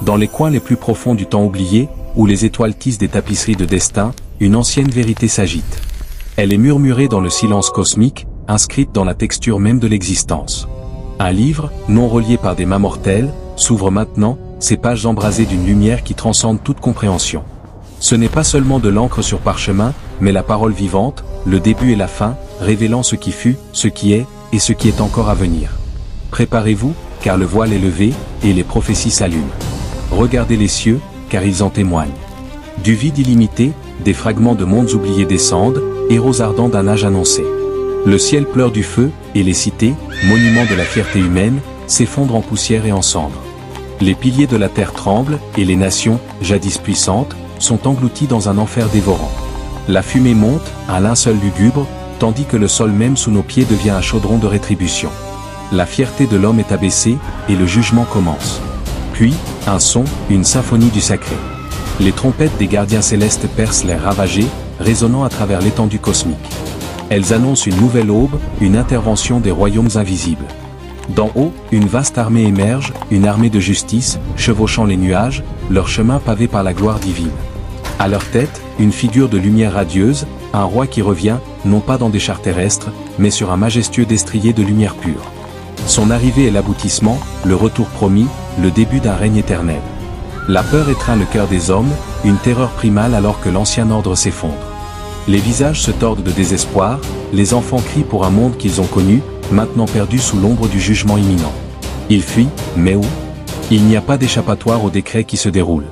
Dans les coins les plus profonds du temps oublié, où les étoiles tissent des tapisseries de destin, une ancienne vérité s'agite. Elle est murmurée dans le silence cosmique, inscrite dans la texture même de l'existence. Un livre, non relié par des mains mortelles, s'ouvre maintenant, ses pages embrasées d'une lumière qui transcende toute compréhension. Ce n'est pas seulement de l'encre sur parchemin, mais la parole vivante, le début et la fin, révélant ce qui fut, ce qui est, et ce qui est encore à venir. Préparez-vous, car le voile est levé, et les prophéties s'allument. Regardez les cieux, car ils en témoignent. Du vide illimité, des fragments de mondes oubliés descendent, héros ardents d'un âge annoncé. Le ciel pleure du feu, et les cités, monuments de la fierté humaine, s'effondrent en poussière et en cendres. Les piliers de la terre tremblent, et les nations, jadis puissantes, sont englouties dans un enfer dévorant. La fumée monte, un linceul lugubre, tandis que le sol même sous nos pieds devient un chaudron de rétribution. La fierté de l'homme est abaissée, et le jugement commence. Puis, un son, une symphonie du sacré. Les trompettes des gardiens célestes percent l'air ravagé, résonnant à travers l'étendue cosmique. Elles annoncent une nouvelle aube, une intervention des royaumes invisibles. D'en haut, une vaste armée émerge, une armée de justice, chevauchant les nuages, leur chemin pavé par la gloire divine. À leur tête, une figure de lumière radieuse, un roi qui revient, non pas dans des chars terrestres, mais sur un majestueux destrier de lumière pure. Son arrivée est l'aboutissement, le retour promis, le début d'un règne éternel. La peur étreint le cœur des hommes, une terreur primale alors que l'ancien ordre s'effondre. Les visages se tordent de désespoir, les enfants crient pour un monde qu'ils ont connu, maintenant perdu sous l'ombre du jugement imminent. Ils fuient, mais où? Il n'y a pas d'échappatoire au décret qui se déroule.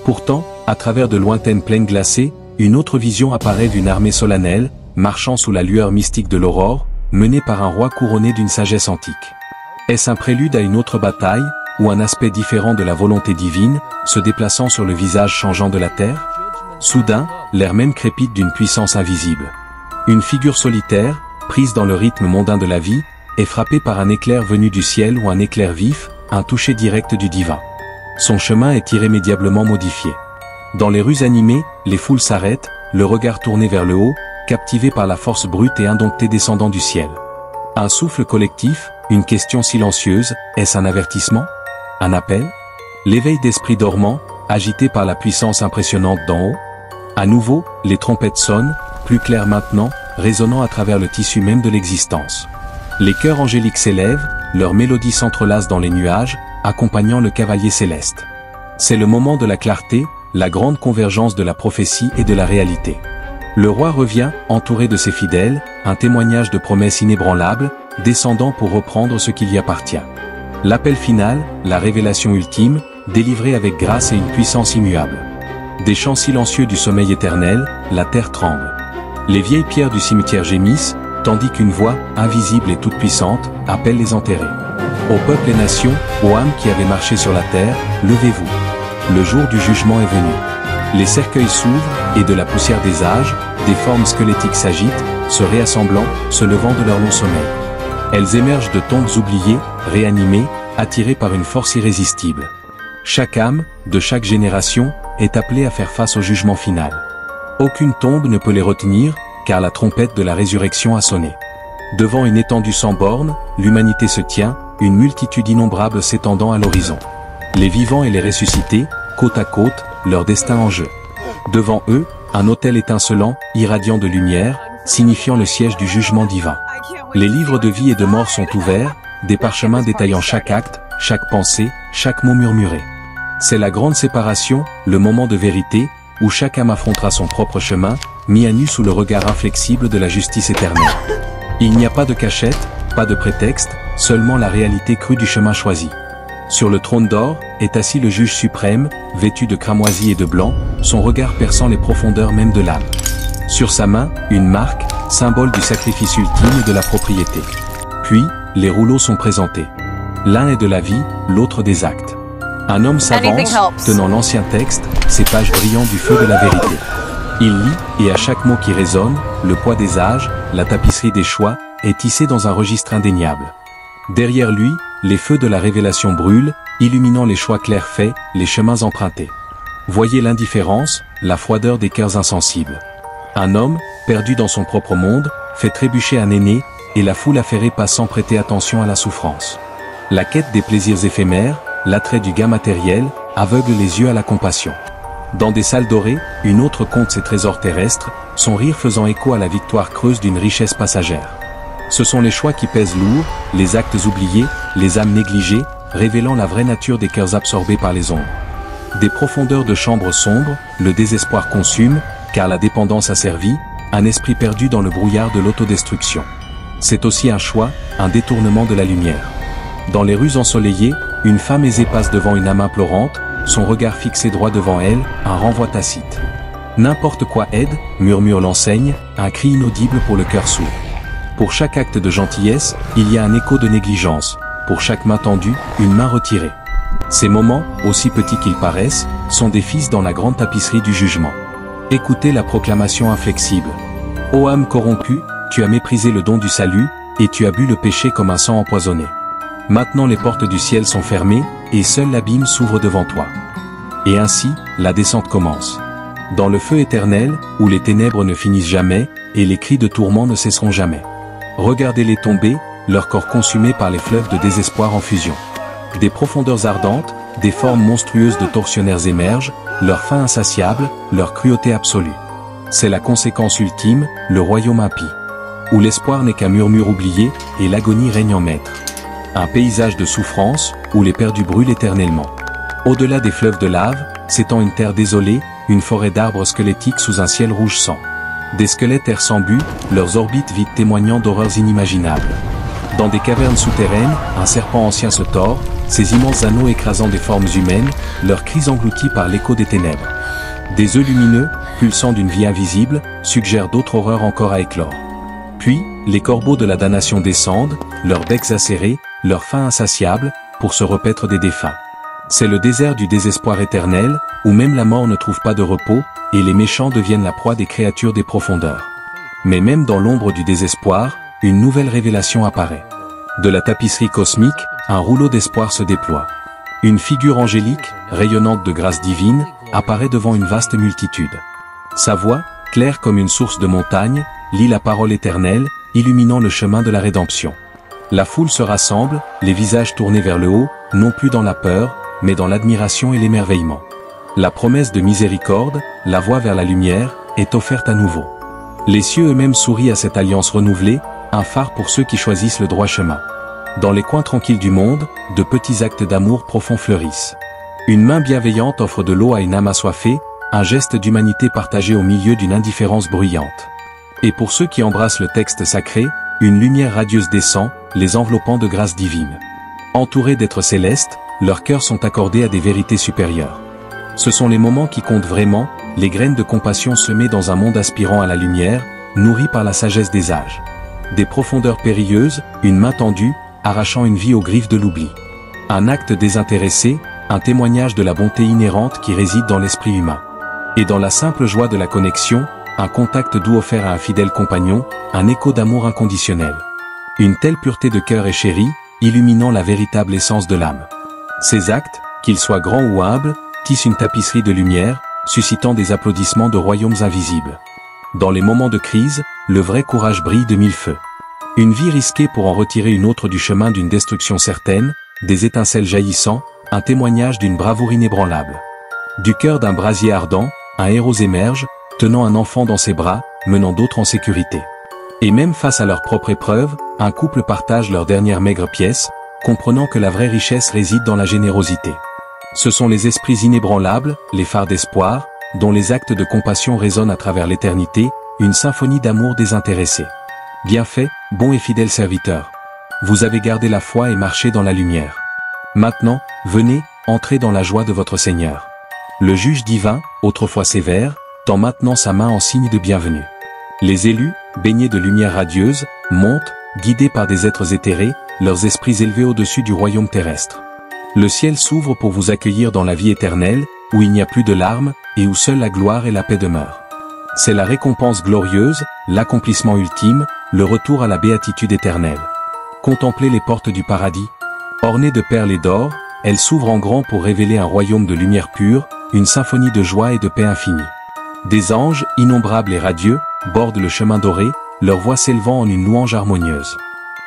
Pourtant, à travers de lointaines plaines glacées, une autre vision apparaît d'une armée solennelle, marchant sous la lueur mystique de l'aurore, menée par un roi couronné d'une sagesse antique. Est-ce un prélude à une autre bataille, ou un aspect différent de la volonté divine, se déplaçant sur le visage changeant de la terre? Soudain, l'air même crépite d'une puissance invisible. Une figure solitaire, prise dans le rythme mondain de la vie, est frappée par un éclair venu du ciel ou un éclair vif, un toucher direct du divin. Son chemin est irrémédiablement modifié. Dans les rues animées, les foules s'arrêtent, le regard tourné vers le haut, captivé par la force brute et indomptée descendant du ciel. Un souffle collectif, une question silencieuse, est-ce un avertissement? Un appel? L'éveil d'esprit dormant, agité par la puissance impressionnante d'en haut? À nouveau, les trompettes sonnent, plus claires maintenant, résonnant à travers le tissu même de l'existence. Les chœurs angéliques s'élèvent, leurs mélodies s'entrelacent dans les nuages, accompagnant le cavalier céleste. C'est le moment de la clarté, la grande convergence de la prophétie et de la réalité. Le roi revient, entouré de ses fidèles, un témoignage de promesses inébranlables, descendant pour reprendre ce qui lui appartient. L'appel final, la révélation ultime, délivrée avec grâce et une puissance immuable. Des chants silencieux du sommeil éternel, la terre tremble. Les vieilles pierres du cimetière gémissent, tandis qu'une voix, invisible et toute puissante, appelle les enterrés. Ô peuple et nations, ô âmes qui avez marché sur la terre, levez-vous. Le jour du jugement est venu. Les cercueils s'ouvrent, et de la poussière des âges, des formes squelettiques s'agitent, se réassemblant, se levant de leur long sommeil. Elles émergent de tombes oubliées, réanimées, attirées par une force irrésistible. Chaque âme, de chaque génération, est appelée à faire face au jugement final. Aucune tombe ne peut les retenir, car la trompette de la résurrection a sonné. Devant une étendue sans bornes, l'humanité se tient, une multitude innombrable s'étendant à l'horizon. Les vivants et les ressuscités, côte à côte, leur destin en jeu. Devant eux, un autel étincelant, irradiant de lumière, signifiant le siège du jugement divin. Les livres de vie et de mort sont ouverts, des parchemins détaillant chaque acte, chaque pensée, chaque mot murmuré. C'est la grande séparation, le moment de vérité, où chaque âme affrontera son propre chemin, mis à nu sous le regard inflexible de la justice éternelle. Il n'y a pas de cachette, pas de prétexte, seulement la réalité crue du chemin choisi. Sur le trône d'or, est assis le juge suprême, vêtu de cramoisi et de blanc, son regard perçant les profondeurs même de l'âme. Sur sa main, une marque, symbole du sacrifice ultime et de la propriété. Puis, les rouleaux sont présentés. L'un est de la vie, l'autre des actes. Un homme s'avance, tenant l'ancien texte, ses pages brillant du feu de la vérité. Il lit, et à chaque mot qui résonne, le poids des âges, la tapisserie des choix, est tissé dans un registre indéniable. Derrière lui, les feux de la révélation brûlent, illuminant les choix clairs faits, les chemins empruntés. Voyez l'indifférence, la froideur des cœurs insensibles. Un homme, perdu dans son propre monde, fait trébucher un aîné, et la foule affairée passe sans prêter attention à la souffrance. La quête des plaisirs éphémères, l'attrait du gain matériel, aveugle les yeux à la compassion. Dans des salles dorées, une autre compte ses trésors terrestres, son rire faisant écho à la victoire creuse d'une richesse passagère. Ce sont les choix qui pèsent lourd, les actes oubliés, les âmes négligées, révélant la vraie nature des cœurs absorbés par les ombres. Des profondeurs de chambres sombres, le désespoir consume, car la dépendance asservit, un esprit perdu dans le brouillard de l'autodestruction. C'est aussi un choix, un détournement de la lumière. Dans les rues ensoleillées, une femme aisée passe devant une âme implorante, son regard fixé droit devant elle, un renvoi tacite. N'importe quoi aide, murmure l'enseigne, un cri inaudible pour le cœur sourd. Pour chaque acte de gentillesse, il y a un écho de négligence, pour chaque main tendue, une main retirée. Ces moments, aussi petits qu'ils paraissent, sont des fils dans la grande tapisserie du jugement. Écoutez la proclamation inflexible. Ô âme corrompue, tu as méprisé le don du salut, et tu as bu le péché comme un sang empoisonné. Maintenant les portes du ciel sont fermées, et seul l'abîme s'ouvre devant toi. Et ainsi, la descente commence. Dans le feu éternel, où les ténèbres ne finissent jamais, et les cris de tourment ne cesseront jamais. Regardez-les tomber, leur corps consumé par les fleuves de désespoir en fusion. Des profondeurs ardentes, des formes monstrueuses de tortionnaires émergent, leur faim insatiable, leur cruauté absolue. C'est la conséquence ultime, le royaume impie. Où l'espoir n'est qu'un murmure oublié, et l'agonie règne en maître. Un paysage de souffrance, où les perdus brûlent éternellement. Au-delà des fleuves de lave, s'étend une terre désolée, une forêt d'arbres squelettiques sous un ciel rouge sang. Des squelettes errent sans but, leurs orbites vides témoignant d'horreurs inimaginables. Dans des cavernes souterraines, un serpent ancien se tord, ses immenses anneaux écrasant des formes humaines, leurs cris engloutis par l'écho des ténèbres. Des œufs lumineux, pulsant d'une vie invisible, suggèrent d'autres horreurs encore à éclore. Puis, les corbeaux de la damnation descendent, leurs becs acérés, leur faim insatiable, pour se repaître des défunts. C'est le désert du désespoir éternel, où même la mort ne trouve pas de repos, et les méchants deviennent la proie des créatures des profondeurs. Mais même dans l'ombre du désespoir, une nouvelle révélation apparaît. De la tapisserie cosmique, un rouleau d'espoir se déploie. Une figure angélique, rayonnante de grâce divine, apparaît devant une vaste multitude. Sa voix, claire comme une source de montagne, lit la parole éternelle, illuminant le chemin de la rédemption. La foule se rassemble, les visages tournés vers le haut, non plus dans la peur, mais dans l'admiration et l'émerveillement. La promesse de miséricorde, la voie vers la lumière, est offerte à nouveau. Les cieux eux-mêmes sourient à cette alliance renouvelée, un phare pour ceux qui choisissent le droit chemin. Dans les coins tranquilles du monde, de petits actes d'amour profond fleurissent. Une main bienveillante offre de l'eau à une âme assoiffée, un geste d'humanité partagé au milieu d'une indifférence bruyante. Et pour ceux qui embrassent le texte sacré, une lumière radieuse descend, les enveloppant de grâce divine. Entourés d'êtres célestes, leurs cœurs sont accordés à des vérités supérieures. Ce sont les moments qui comptent vraiment, les graines de compassion semées dans un monde aspirant à la lumière, nourries par la sagesse des âges. Des profondeurs périlleuses, une main tendue, arrachant une vie aux griffes de l'oubli. Un acte désintéressé, un témoignage de la bonté inhérente qui réside dans l'esprit humain. Et dans la simple joie de la connexion, un contact doux offert à un fidèle compagnon, un écho d'amour inconditionnel. Une telle pureté de cœur est chérie, illuminant la véritable essence de l'âme. Ces actes, qu'ils soient grands ou humbles, tissent une tapisserie de lumière, suscitant des applaudissements de royaumes invisibles. Dans les moments de crise, le vrai courage brille de mille feux. Une vie risquée pour en retirer une autre du chemin d'une destruction certaine, des étincelles jaillissant, un témoignage d'une bravoure inébranlable. Du cœur d'un brasier ardent, un héros émerge, tenant un enfant dans ses bras, menant d'autres en sécurité. Et même face à leur propre épreuve, un couple partage leur dernière maigre pièce, comprenant que la vraie richesse réside dans la générosité. Ce sont les esprits inébranlables, les phares d'espoir, dont les actes de compassion résonnent à travers l'éternité, une symphonie d'amour désintéressé. Bien fait, bon et fidèle serviteur. Vous avez gardé la foi et marché dans la lumière. Maintenant, venez, entrez dans la joie de votre Seigneur. Le juge divin, autrefois sévère, tend maintenant sa main en signe de bienvenue. Les élus, baignés de lumière radieuse, montent, guidés par des êtres éthérés, leurs esprits élevés au-dessus du royaume terrestre. Le ciel s'ouvre pour vous accueillir dans la vie éternelle, où il n'y a plus de larmes, et où seule la gloire et la paix demeurent. C'est la récompense glorieuse, l'accomplissement ultime, le retour à la béatitude éternelle. Contemplez les portes du paradis. Ornées de perles et d'or, elles s'ouvrent en grand pour révéler un royaume de lumière pure, une symphonie de joie et de paix infinie. Des anges, innombrables et radieux, bordent le chemin doré, leur voix s'élevant en une louange harmonieuse.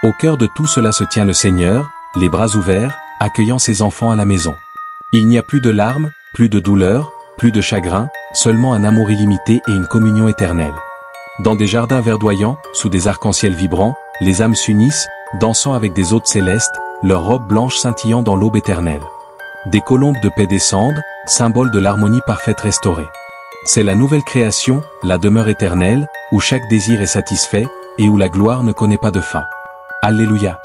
Au cœur de tout cela se tient le Seigneur, les bras ouverts, accueillant ses enfants à la maison. Il n'y a plus de larmes, plus de douleur, plus de chagrin, seulement un amour illimité et une communion éternelle. Dans des jardins verdoyants, sous des arcs-en-ciel vibrants, les âmes s'unissent, dansant avec des hôtes célestes, leurs robes blanches scintillant dans l'aube éternelle. Des colombes de paix descendent, symbole de l'harmonie parfaite restaurée. C'est la nouvelle création, la demeure éternelle, où chaque désir est satisfait, et où la gloire ne connaît pas de fin. Alléluia.